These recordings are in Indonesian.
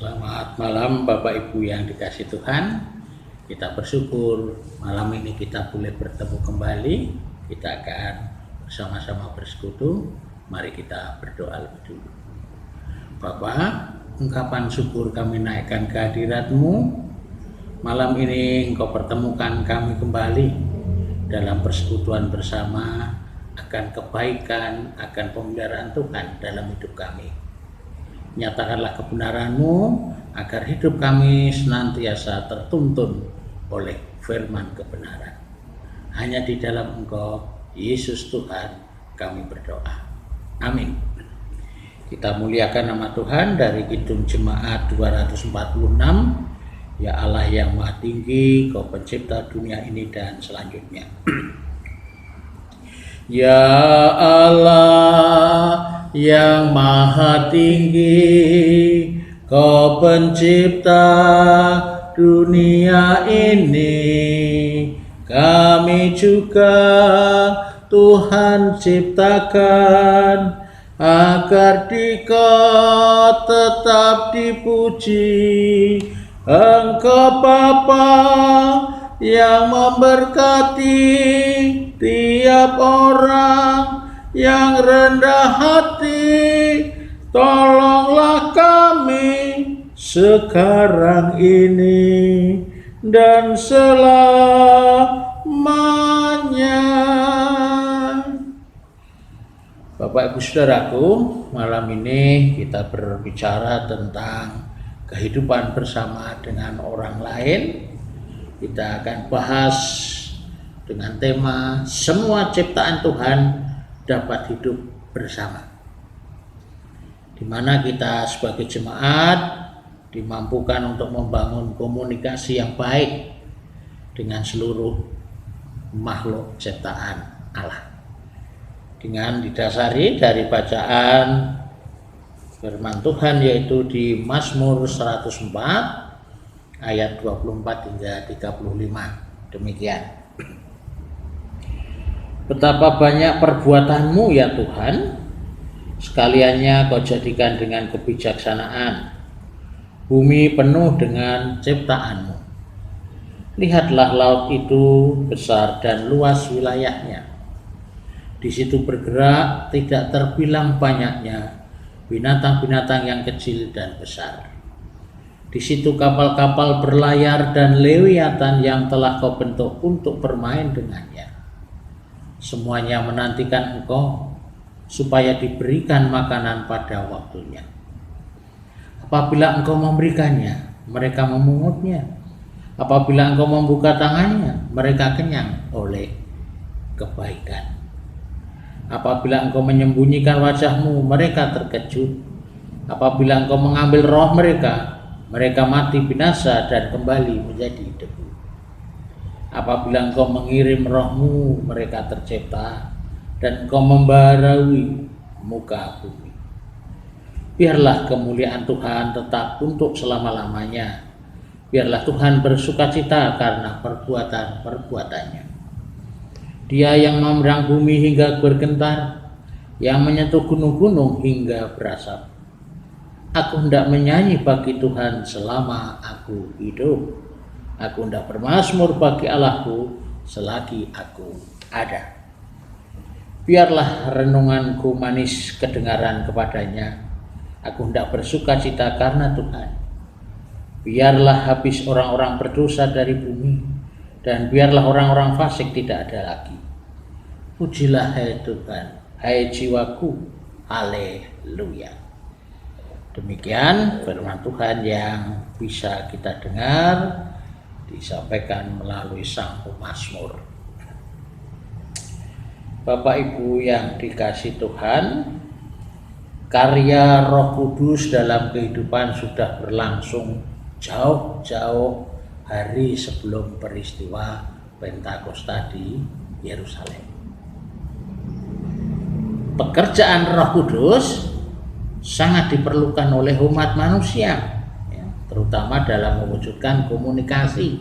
Selamat malam Bapak Ibu yang dikasih Tuhan. Kita bersyukur malam ini kita boleh bertemu kembali. Kita akan bersama-sama bersekutu. Mari kita berdoa lebih dulu. Bapa, ungkapan syukur kami naikkan kehadirat-Mu. Malam ini Engkau pertemukan kami kembali dalam persekutuan bersama akan kebaikan, akan pemeliharaan Tuhan dalam hidup kami. Nyatakanlah kebenaran-Mu agar hidup kami senantiasa tertuntun oleh firman kebenaran. Hanya di dalam Engkau, Yesus Tuhan, kami berdoa. Amin. Kita muliakan nama Tuhan dari Kidung Jemaat 246. Ya Allah yang Maha Tinggi, Kau pencipta dunia ini dan selanjutnya. Ya Allah yang Maha Tinggi, Kau pencipta dunia ini, kami juga Tuhan ciptakan agar Dikau tetap dipuji. Engkau Bapa yang memberkati tiap orang yang rendah hati, tolonglah kami sekarang ini dan selamanya. Bapak Ibu Saudaraku, malam ini kita berbicara tentang kehidupan bersama dengan orang lain. Kita akan bahas dengan tema semua ciptaan Tuhan dapat hidup bersama, di mana kita sebagai jemaat dimampukan untuk membangun komunikasi yang baik dengan seluruh makhluk ciptaan Allah, dengan didasari dari bacaan firman Tuhan, yaitu di Mazmur 104 ayat 24 hingga 35. Demikian. Betapa banyak perbuatan-Mu ya Tuhan, sekaliannya Kau jadikan dengan kebijaksanaan. Bumi penuh dengan ciptaan-Mu. Lihatlah laut itu besar dan luas wilayahnya. Di situ bergerak tidak terbilang banyaknya binatang-binatang yang kecil dan besar. Di situ kapal-kapal berlayar dan lewiatan yang telah Kau bentuk untuk bermain dengannya. Semuanya menantikan Engkau supaya diberikan makanan pada waktunya. Apabila Engkau memberikannya, mereka memungutnya. Apabila Engkau membuka tangannya, mereka kenyang oleh kebaikan. Apabila Engkau menyembunyikan wajah-Mu, mereka terkejut. Apabila Engkau mengambil roh mereka, mereka mati binasa dan kembali menjadi debu. Apabila Engkau mengirim roh-Mu, mereka tercipta, dan Engkau membarui muka bumi. Biarlah kemuliaan Tuhan tetap untuk selama-lamanya. Biarlah Tuhan bersukacita karena perbuatan-perbuatannya. Dia yang memerang bumi hingga bergentar, yang menyentuh gunung-gunung hingga berasap. Aku hendak menyanyi bagi Tuhan selama aku hidup. Aku hendak bermazmur bagi Allahku selagi aku ada. Biarlah renunganku manis kedengaran kepadanya. Aku hendak bersukacita karena Tuhan. Biarlah habis orang-orang berdosa dari bumi, dan biarlah orang-orang fasik tidak ada lagi. Pujilah hai Tuhan, hai jiwaku, haleluya. Demikian firman Tuhan yang bisa kita dengar disampaikan melalui sang pemazmur. Bapak Ibu yang dikasih Tuhan, karya Roh Kudus dalam kehidupan sudah berlangsung jauh-jauh hari sebelum peristiwa Pentakosta di Yerusalem. Pekerjaan Roh Kudus sangat diperlukan oleh umat manusia, terutama dalam mewujudkan komunikasi,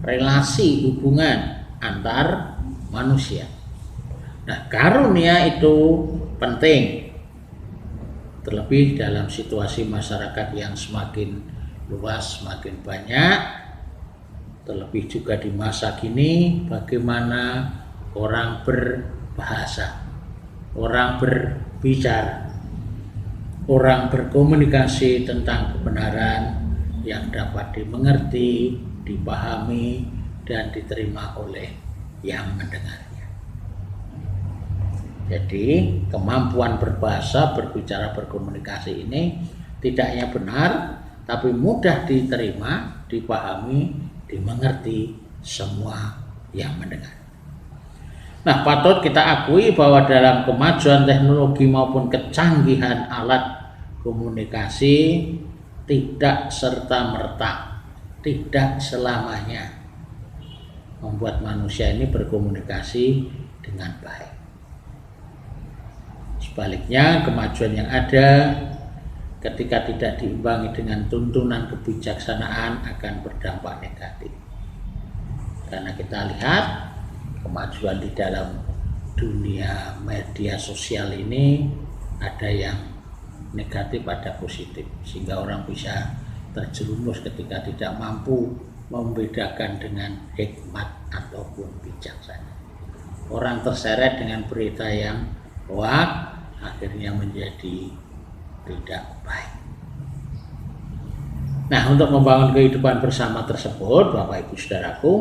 relasi, hubungan antar manusia. Nah, karunia itu penting Terlebih dalam situasi masyarakat yang semakin luas, semakin banyak, terlebih juga di masa kini, bagaimana orang berbahasa, orang berbicara, orang berkomunikasi tentang kebenaran yang dapat dimengerti, dipahami, dan diterima oleh yang mendengarnya. Jadi kemampuan berbahasa, berbicara, berkomunikasi ini tidak hanya benar, tapi mudah diterima, dipahami, dimengerti semua yang mendengar. Nah, patut kita akui bahwa dalam kemajuan teknologi maupun kecanggihan alat komunikasi tidak serta-merta, tidak selamanya membuat manusia ini berkomunikasi dengan baik. Sebaliknya, kemajuan yang ada ketika tidak diimbangi dengan tuntunan kebijaksanaan akan berdampak negatif. Karena kita lihat kemajuan di dalam dunia media sosial ini ada yang negatif, ada positif, sehingga orang bisa terjerumus ketika tidak mampu membedakan dengan hikmat ataupun bijaksana. Orang terseret dengan berita yang hoak, akhirnya menjadi tidak baik. Nah, untuk membangun kehidupan bersama tersebut, Bapak Ibu Saudaraku,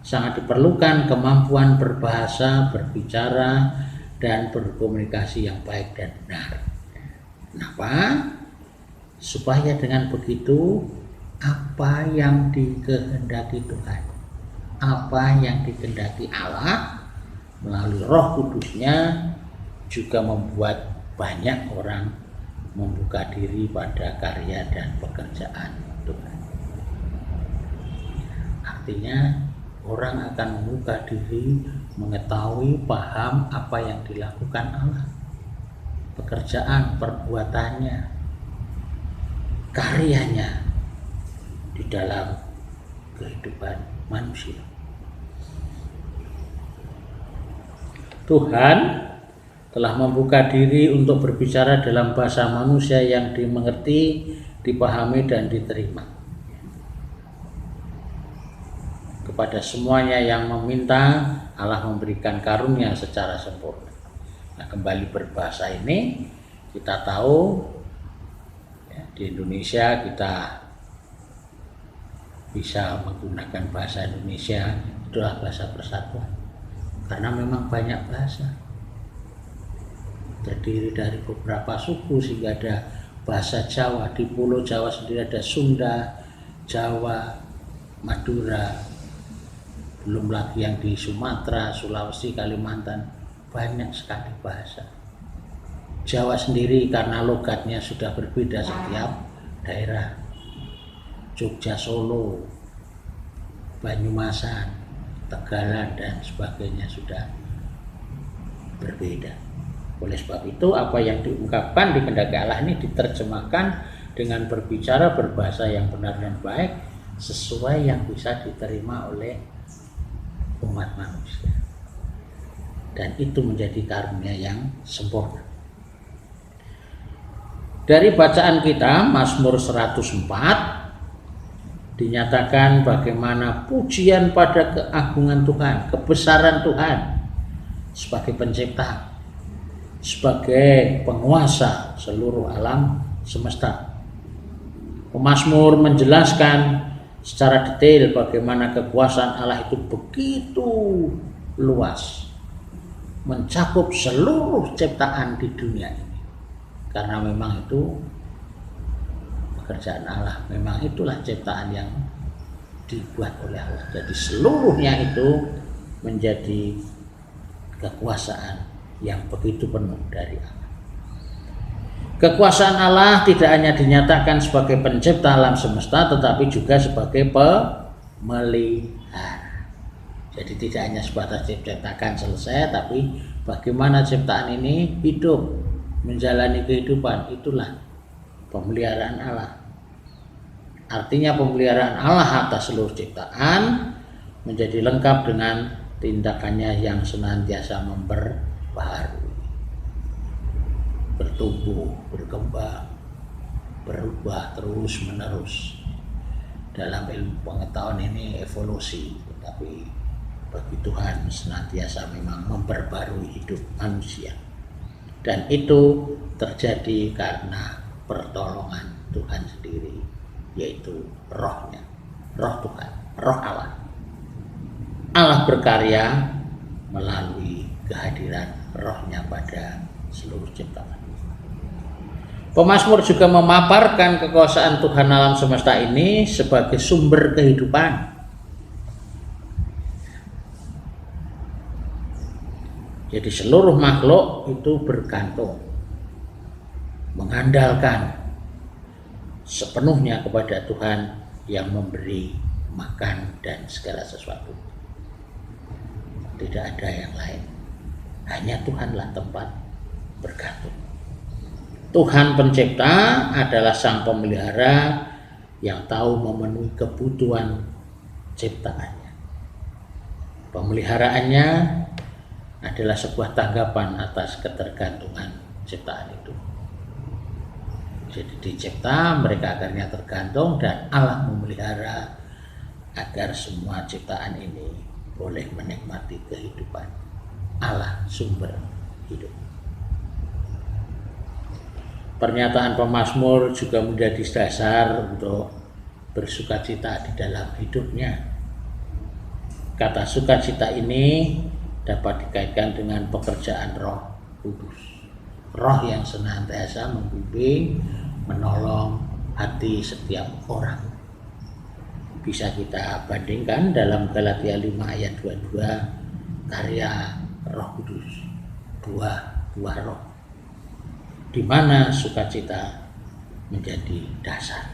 sangat diperlukan kemampuan berbahasa, berbicara, dan berkomunikasi yang baik dan benar. Kenapa? Supaya dengan begitu, apa yang dikehendaki Tuhan, apa yang dikehendaki Allah melalui Roh Kudusnya juga membuat banyak orang membuka diri pada karya dan pekerjaan Tuhan. Artinya orang akan membuka diri, mengetahui, paham apa yang dilakukan Allah, pekerjaan, perbuatannya, karyanya di dalam kehidupan manusia. Tuhan telah membuka diri untuk berbicara dalam bahasa manusia yang dimengerti, dipahami, dan diterima. Kepada semuanya yang meminta, Allah memberikan karunia secara sempurna. Nah, kembali berbahasa ini, kita tahu ya, di Indonesia kita bisa menggunakan bahasa Indonesia, itulah bahasa persatuan. Karena memang banyak bahasa, terdiri dari beberapa suku, sehingga ada bahasa Jawa. Di Pulau Jawa sendiri ada Sunda, Jawa, Madura, belum lagi yang di Sumatera, Sulawesi, Kalimantan, banyak sekali bahasa. Jawa sendiri karena logatnya sudah berbeda setiap daerah, Jogja, Solo, Banyumasan, Tegalan, dan sebagainya sudah berbeda. Oleh sebab itu, apa yang diungkapkan di kehendak Allah ini diterjemahkan dengan berbicara berbahasa yang benar dan baik, sesuai yang bisa diterima oleh umat manusia. Dan itu menjadi karunia yang sempurna. Dari bacaan kita, Mazmur 104, dinyatakan bagaimana pujian pada keagungan Tuhan, kebesaran Tuhan sebagai pencipta, sebagai penguasa seluruh alam semesta. Pemazmur menjelaskan secara detail bagaimana kekuasaan Allah itu begitu luas, mencakup seluruh ciptaan di dunia ini. Karena memang itu pekerjaan Allah, memang itulah ciptaan yang dibuat oleh Allah. Jadi seluruhnya itu menjadi kekuasaan yang begitu penuh dari Allah. Kekuasaan Allah tidak hanya dinyatakan sebagai pencipta alam semesta, tetapi juga sebagai pemelihara. Jadi tidak hanya sebatas diciptakan selesai, tapi bagaimana ciptaan ini hidup, menjalani kehidupan, itulah pemeliharaan Allah. Artinya pemeliharaan Allah atas seluruh ciptaan menjadi lengkap dengan tindakannya yang senantiasa memperbaharui, bertumbuh, berkembang, berubah terus menerus. Dalam ilmu pengetahuan ini evolusi, tetapi bagi Tuhan senantiasa memang memperbarui hidup manusia. Dan itu terjadi karena pertolongan Tuhan sendiri, yaitu rohnya, roh Tuhan, roh Allah. Allah berkarya melalui kehadiran rohnya pada seluruh ciptaan. Pemazmur juga memaparkan kekuasaan Tuhan alam semesta ini sebagai sumber kehidupan. Jadi seluruh makhluk itu bergantung, mengandalkan sepenuhnya kepada Tuhan yang memberi makan dan segala sesuatu. Tidak ada yang lain, hanya Tuhanlah tempat bergantung. Tuhan pencipta adalah sang pemelihara yang tahu memenuhi kebutuhan ciptaannya. Pemeliharaannya adalah sebuah tanggapan atas ketergantungan ciptaan itu. Jadi dicipta, mereka akhirnya tergantung, dan Allah memelihara agar semua ciptaan ini boleh menikmati kehidupan. Allah sumber hidup. Pernyataan pemazmur juga menjadi dasar untuk bersukacita di dalam hidupnya. Kata sukacita ini dapat dikaitkan dengan pekerjaan Roh Kudus. Roh yang senantiasa membimbing, menolong hati setiap orang. Bisa kita bandingkan dalam Galatia 5 ayat 22, karya Roh Kudus, buah roh, di mana sukacita menjadi dasar.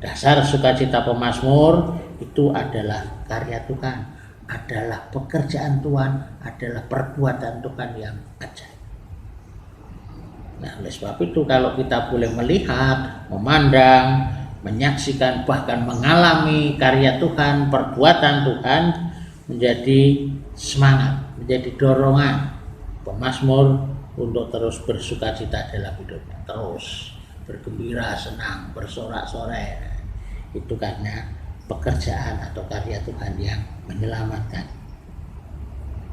Dasar sukacita pemazmur itu adalah karya Tuhan, adalah pekerjaan Tuhan, adalah perbuatan Tuhan yang ajaib. Nah, oleh sebab itu kalau kita boleh melihat, memandang, menyaksikan, bahkan mengalami karya Tuhan, perbuatan Tuhan, menjadi semangat, menjadi dorongan pemazmur untuk terus bersukacita dalam hidupnya, terus bergembira, senang, bersorak-sorai. Itu karena pekerjaan atau karya Tuhan yang menyelamatkan.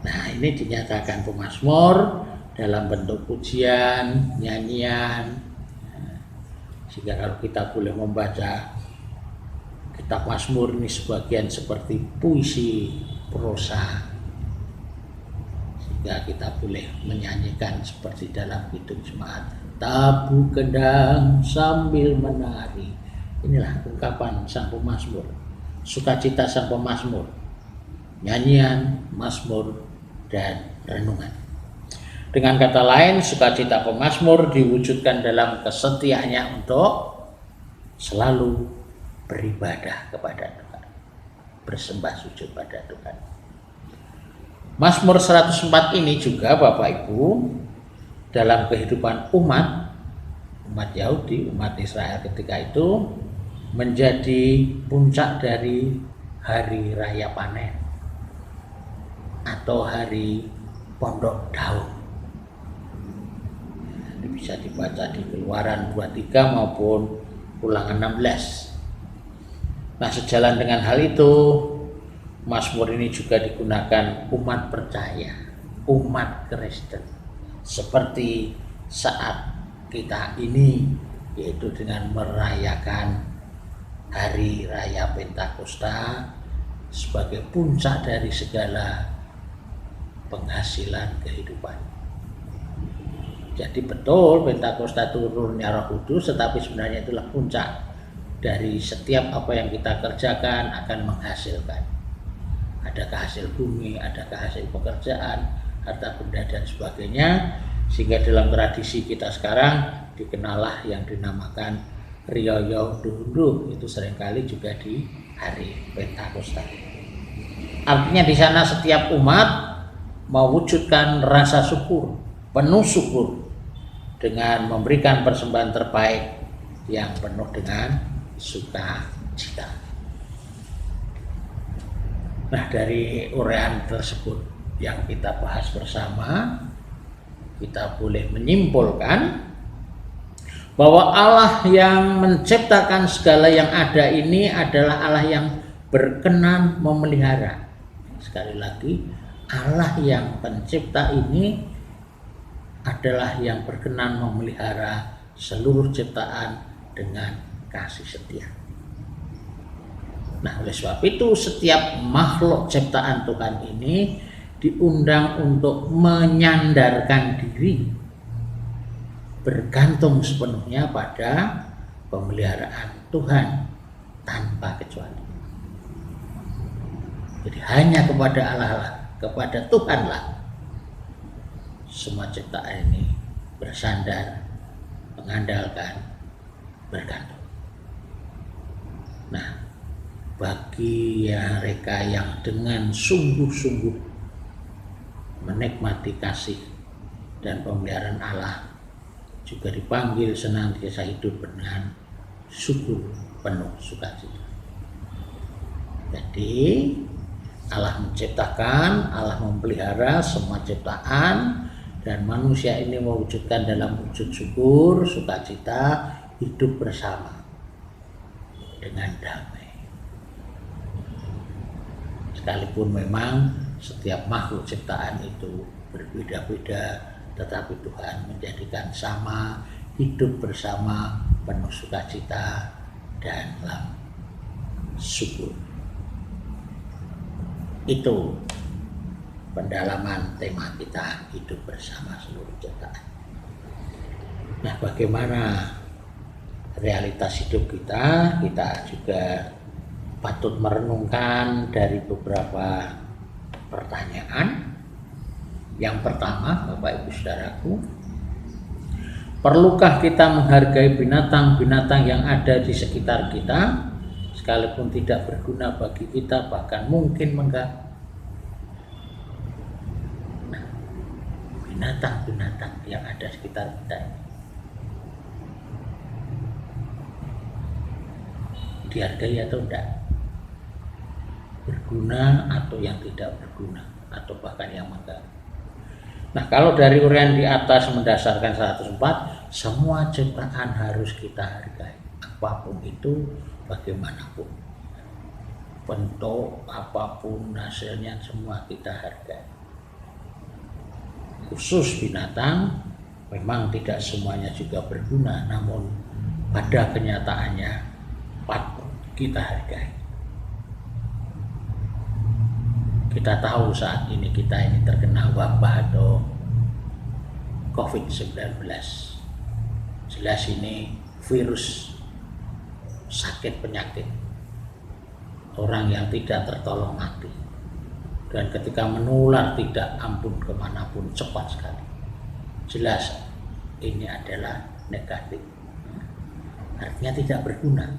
Nah, ini dinyatakan pemazmur dalam bentuk pujian, nyanyian. Sehingga kalau kita boleh membaca kitab Mazmur ini sebagian seperti puisi, prosa, sehingga kita boleh menyanyikan seperti dalam Kidung Jemaat, tabu kendang sambil menari. Inilah ungkapan sang pemazmur, sukacita sang pemazmur, nyanyian, mazmur, dan renungan. Dengan kata lain, sukacita pemazmur diwujudkan dalam kesetiaannya untuk selalu beribadah kepada Tuhan, bersembah sujud pada Tuhan. Mazmur 104 ini juga Bapak Ibu, dalam kehidupan umat Yahudi, umat Israel ketika itu, menjadi puncak dari hari raya panen atau hari pondok daun. Bisa dibaca di Keluaran 23 maupun Ulangan 16. Nah, sejalan dengan hal itu, Mazmur ini juga digunakan umat percaya, umat Kristen, seperti saat kita ini, yaitu dengan merayakan Hari Raya Pentakosta sebagai puncak dari segala penghasilan kehidupan. Jadi betul Pentakosta turunnya Roh Kudus, tetapi sebenarnya itulah puncak dari setiap apa yang kita kerjakan akan menghasilkan. Adakah hasil bumi, adakah hasil pekerjaan, harta benda dan sebagainya, sehingga dalam tradisi kita sekarang dikenallah yang dinamakan Riyaya Dunduh, itu seringkali juga di hari Pentakosta. Artinya di sana setiap umat mewujudkan rasa syukur, penuh syukur, dengan memberikan persembahan terbaik yang penuh dengan sukacita. Nah, dari uraian tersebut yang kita bahas bersama, kita boleh menyimpulkan bahwa Allah yang menciptakan segala yang ada ini adalah Allah yang berkenan memelihara. Sekali lagi, Allah yang pencipta ini adalah yang berkenan memelihara seluruh ciptaan dengan kasih setia. Nah, oleh sebab itu setiap makhluk ciptaan Tuhan ini diundang untuk menyandarkan diri, bergantung sepenuhnya pada pemeliharaan Tuhan tanpa kecuali. Jadi hanya kepada Allah lah, kepada Tuhanlah semua ciptaan ini bersandar, mengandalkan, bergantung. Nah, bagi mereka yang dengan sungguh-sungguh menikmati kasih dan pemeliharaan Allah, juga dipanggil senantiasa hidup dengan syukur penuh sukacita. Jadi Allah menciptakan, Allah memelihara semua ciptaan, dan manusia ini mewujudkan dalam wujud syukur, sukacita, hidup bersama dengan damai. Sekalipun memang setiap makhluk ciptaan itu berbeda-beda, tetapi Tuhan menjadikan sama, hidup bersama, penuh sukacita dan dalam syukur. Itu pendalaman tema kita, hidup bersama seluruh ciptaan. Nah, bagaimana realitas hidup kita? Kita juga patut merenungkan dari beberapa pertanyaan. Yang pertama, Bapak Ibu Saudaraku, perlukah kita menghargai binatang-binatang yang ada di sekitar kita, sekalipun tidak berguna bagi kita, bahkan mungkin mengganggu? Nah, binatang-binatang yang ada di sekitar kita ini dihargai atau tidak? Berguna atau yang tidak berguna, atau bahkan yang mengganggu? Nah, kalau dari uraian di atas mendasarkan 104, semua ciptaan harus kita hargai, apapun itu, bagaimanapun bentuk, apapun hasilnya, semua kita hargai. Khusus binatang, memang tidak semuanya juga berguna, namun pada kenyataannya patut kita hargai. Kita tahu saat ini kita ini terkena wabah atau COVID-19. Jelas ini virus, sakit penyakit, orang yang tidak tertolong mati, dan ketika menular tidak ampun kemanapun, cepat sekali. Jelas ini adalah negatif, artinya tidak berguna,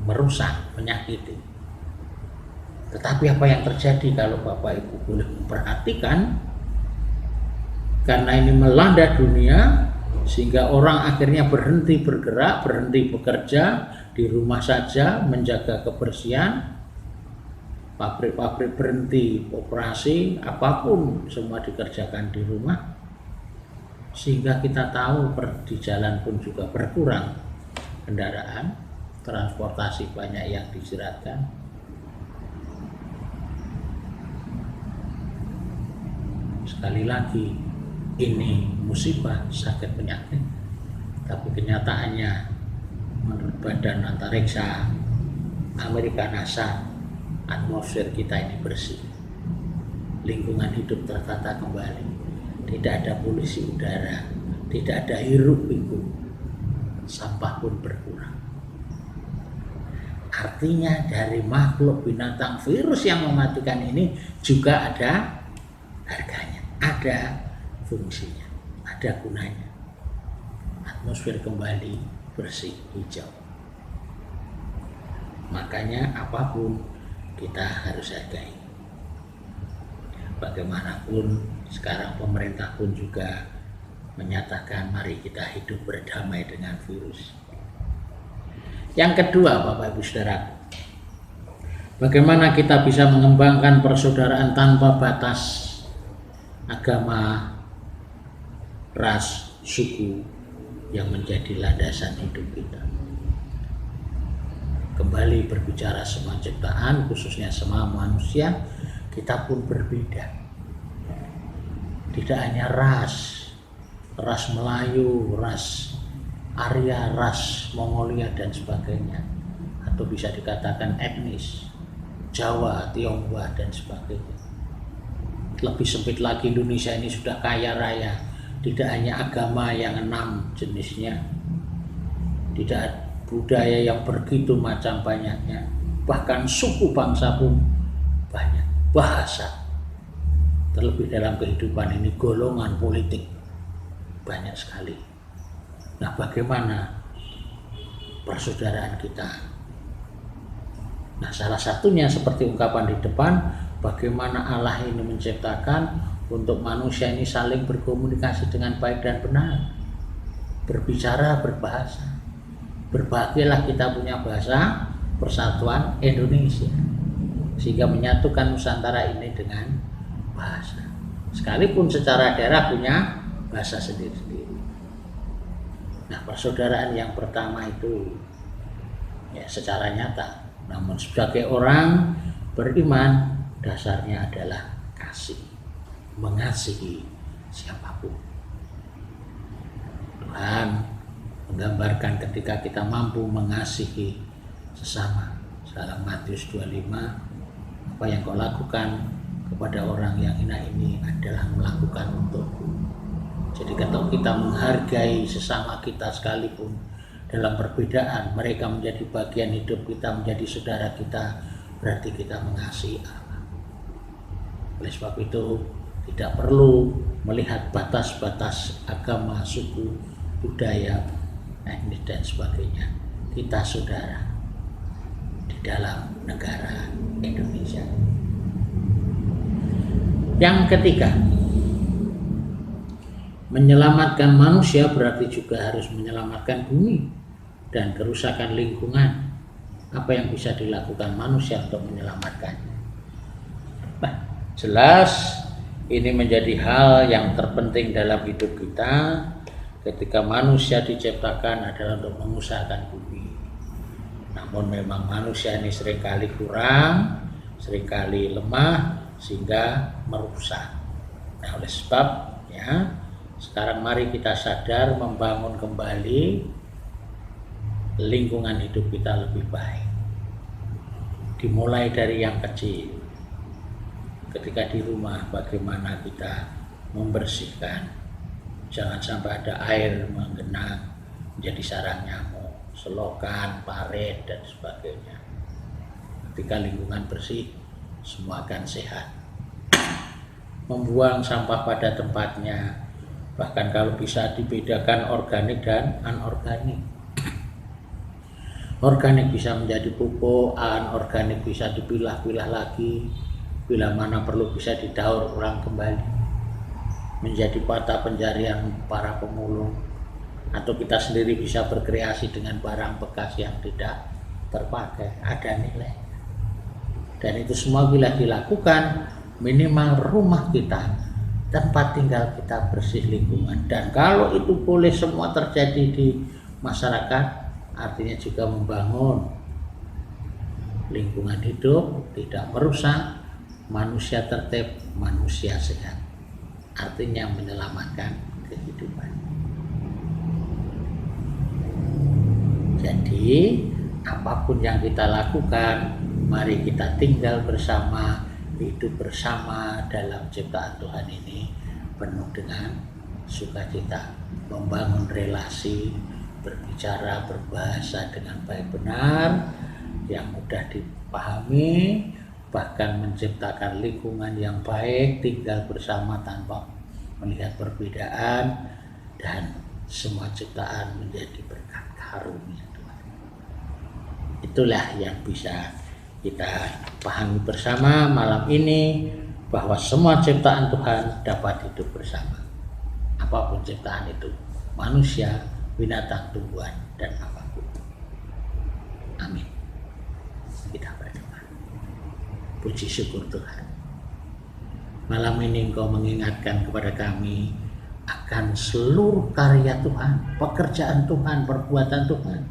merusak, menyakiti. Tetapi apa yang terjadi kalau Bapak Ibu boleh memperhatikan, karena ini melanda dunia, sehingga orang akhirnya berhenti bergerak, berhenti bekerja, di rumah saja menjaga kebersihan, pabrik-pabrik berhenti operasi, apapun semua dikerjakan di rumah, sehingga kita tahu di jalan pun juga berkurang kendaraan, transportasi banyak yang dijeratkan. Sekali lagi, ini musibah, sakit penyakit, tapi kenyataannya menurut Badan Antariksa Amerika NASA, atmosfer kita ini bersih, lingkungan hidup tertata kembali, tidak ada polusi udara, tidak ada hiruk pikuk, sampah pun berkurang. Artinya dari makhluk binatang virus yang mematikan ini juga ada harganya, ada fungsinya, ada gunanya. Atmosfer kembali bersih, hijau. Makanya apapun kita harus hargai. Bagaimanapun sekarang pemerintah pun juga menyatakan mari kita hidup berdamai dengan virus. Yang kedua, Bapak Ibu Saudara, bagaimana kita bisa mengembangkan persaudaraan tanpa batas agama, ras, suku yang menjadi landasan hidup kita. Kembali berbicara semua ciptaan, khususnya semua manusia, kita pun berbeda. Tidak hanya ras Melayu, ras Arya, ras Mongolia dan sebagainya, atau bisa dikatakan etnis Jawa, Tionghoa dan sebagainya. Lebih sempit lagi, Indonesia ini sudah kaya raya, tidak hanya agama yang 6 jenisnya, tidak budaya yang begitu macam banyaknya, bahkan suku bangsa pun banyak, bahasa, terlebih dalam kehidupan ini golongan politik banyak sekali. Nah, bagaimana persaudaraan kita? Nah, salah satunya seperti ungkapan di depan, bagaimana Allah ini menciptakan untuk manusia ini saling berkomunikasi dengan baik dan benar, berbicara, berbahasa. Berbahagialah kita punya bahasa persatuan Indonesia, sehingga menyatukan Nusantara ini dengan bahasa. Sekalipun secara daerah punya bahasa sendiri-sendiri. Nah, persaudaraan yang pertama itu ya secara nyata, namun sebagai orang beriman dasarnya adalah kasih, mengasihi siapapun. Tuhan menggambarkan ketika kita mampu mengasihi sesama. Dalam Matius 25, apa yang kau lakukan kepada orang yang hina ini adalah melakukan untukku. Jadi kalau kita menghargai sesama kita sekalipun dalam perbedaan, mereka menjadi bagian hidup kita, menjadi saudara kita, berarti kita mengasihi Allah. Oleh sebab itu tidak perlu melihat batas-batas agama, suku, budaya, etnis dan sebagainya. Kita saudara di dalam negara Indonesia. Yang ketiga, menyelamatkan manusia berarti juga harus menyelamatkan bumi dan kerusakan lingkungan. Apa yang bisa dilakukan manusia untuk menyelamatkannya? Nah, jelas ini menjadi hal yang terpenting dalam hidup kita. Ketika manusia diciptakan adalah untuk mengusahakan bumi. Namun memang manusia ini seringkali kurang, seringkali lemah, sehingga merusak. Nah, oleh sebab ya, sekarang mari kita sadar membangun kembali lingkungan hidup kita lebih baik. Dimulai dari yang kecil. Ketika di rumah, bagaimana kita membersihkan. Jangan sampai ada air menggenang menjadi sarang nyamuk, selokan, parit, dan sebagainya. Ketika lingkungan bersih, semua akan sehat. Membuang sampah pada tempatnya, bahkan kalau bisa dibedakan organik dan anorganik. Organik bisa menjadi pupuk, anorganik bisa dipilah-pilah lagi, bila mana perlu bisa didaur ulang kembali, menjadi mata pencarian para pemulung, atau kita sendiri bisa berkreasi dengan barang bekas yang tidak terpakai, ada nilai. Dan itu semua bila dilakukan, minimal rumah kita, tempat tinggal kita bersih, lingkungan. Dan kalau itu boleh semua terjadi di masyarakat, artinya juga membangun lingkungan hidup, tidak merusak, manusia tertib, manusia sehat. Artinya menyelamatkan kehidupan. Jadi apapun yang kita lakukan, mari kita tinggal bersama, hidup bersama dalam ciptaan Tuhan ini penuh dengan sukacita, membangun relasi, berbicara, berbahasa dengan baik benar, yang mudah dipahami, bahkan menciptakan lingkungan yang baik, tinggal bersama tanpa melihat perbedaan, dan semua ciptaan menjadi berkat karunia Tuhan. Itulah yang bisa kita pahami bersama malam ini, bahwa semua ciptaan Tuhan dapat hidup bersama. Apapun ciptaan itu, manusia, binatang, tumbuhan, dan apapun. Amin. Kita berdoa. Puji syukur Tuhan, malam ini Engkau mengingatkan kepada kami agar akan seluruh karya Tuhan, pekerjaan Tuhan, perbuatan Tuhan.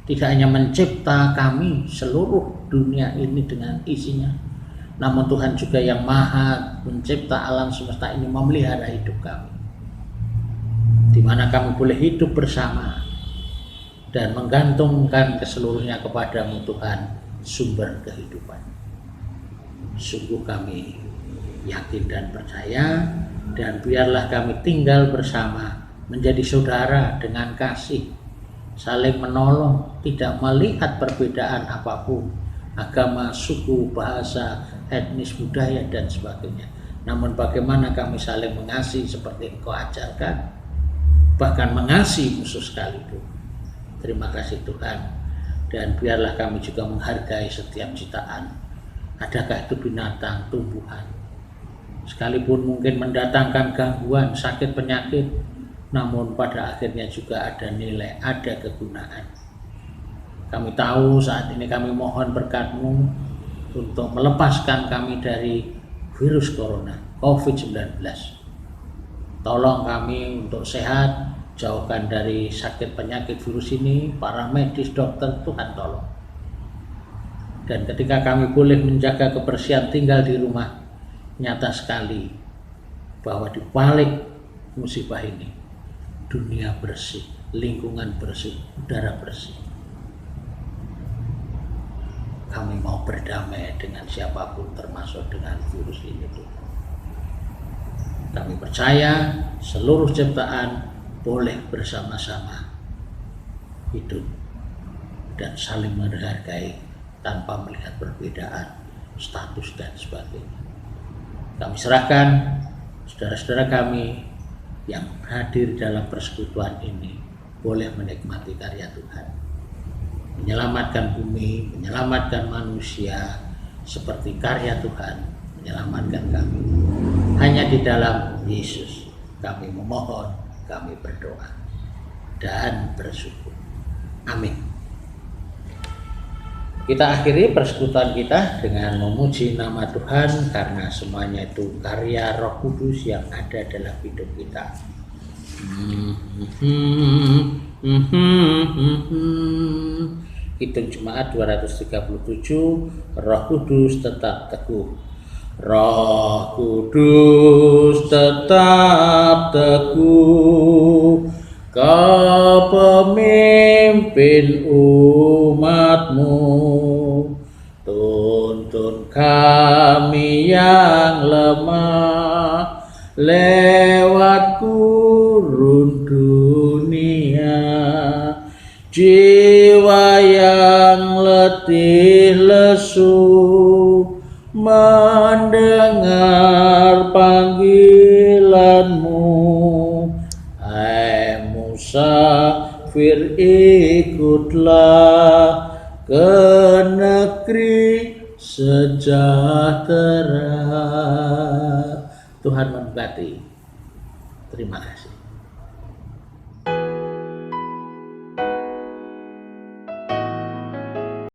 Tidak hanya mencipta kami seluruh dunia ini dengan isinya, namun Tuhan juga yang maha mencipta alam semesta ini memelihara hidup kami, di mana kami boleh hidup bersama dan menggantungkan keseluruhnya kepadamu Tuhan, sumber kehidupan. Sungguh kami yakin dan percaya, dan biarlah kami tinggal bersama menjadi saudara dengan kasih, saling menolong, tidak melihat perbedaan apapun, agama, suku, bahasa, etnis, budaya, dan sebagainya. Namun bagaimana kami saling mengasihi seperti Engkau ajarkan, bahkan mengasihi musuh sekalipun. Terima kasih Tuhan, dan biarlah kami juga menghargai setiap ciptaan, adakah itu binatang, tumbuhan, sekalipun mungkin mendatangkan gangguan, sakit, penyakit, namun pada akhirnya juga ada nilai, ada kegunaan. Kami tahu saat ini kami mohon berkat-Mu untuk melepaskan kami dari virus corona, COVID-19. Tolong kami untuk sehat, jauhkan dari sakit penyakit virus ini, para medis, dokter, Tuhan tolong. Dan ketika kami boleh menjaga kebersihan tinggal di rumah, nyata sekali bahwa di balik musibah ini, dunia bersih, lingkungan bersih, udara bersih. Kami mau berdamai dengan siapapun, termasuk dengan virus ini Tuhan. Kami percaya seluruh ciptaan boleh bersama-sama hidup dan saling menghargai tanpa melihat perbedaan status dan sebagainya. Kami serahkan saudara-saudara kami yang hadir dalam persekutuan ini boleh menikmati karya Tuhan, menyelamatkan bumi, menyelamatkan manusia seperti karya Tuhan menyelamatkan kami. Hanya di dalam Yesus kami memohon, kami berdoa dan bersyukur. Amin. Kita akhiri persekutuan kita dengan memuji nama Tuhan, karena semuanya itu karya Roh Kudus yang ada dalam hidup kita. Hitung Jemaat 237, Roh Kudus tetap teguh. Roh Kudus tetap teguh, Kau pemimpin umat-Mu, tuntun kami yang lemah lewat gurun dunia. Jiwa yang letih lesu mendengar panggilan-Mu. Hai musafir, ikutlah ke negeri sejahtera. Tuhan memberkati. Terima kasih.